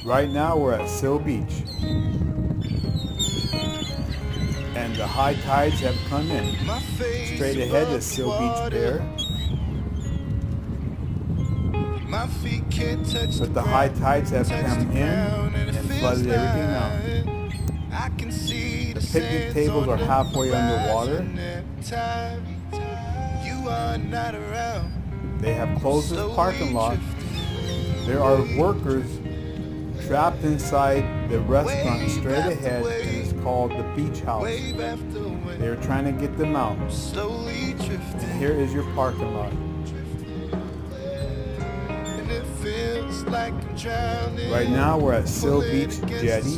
Right now we're at Seal Beach, and the high tides have come in. Straight ahead is Seal Beach Pier, but the high tides have come in and flooded everything out. The picnic tables are halfway underwater. They have closed this parking lot. There are workers trapped inside the restaurant straight ahead, and it's called the Beach House. They're trying to get them out. And here is your parking lot. Right now we're at Seal Beach Jetty.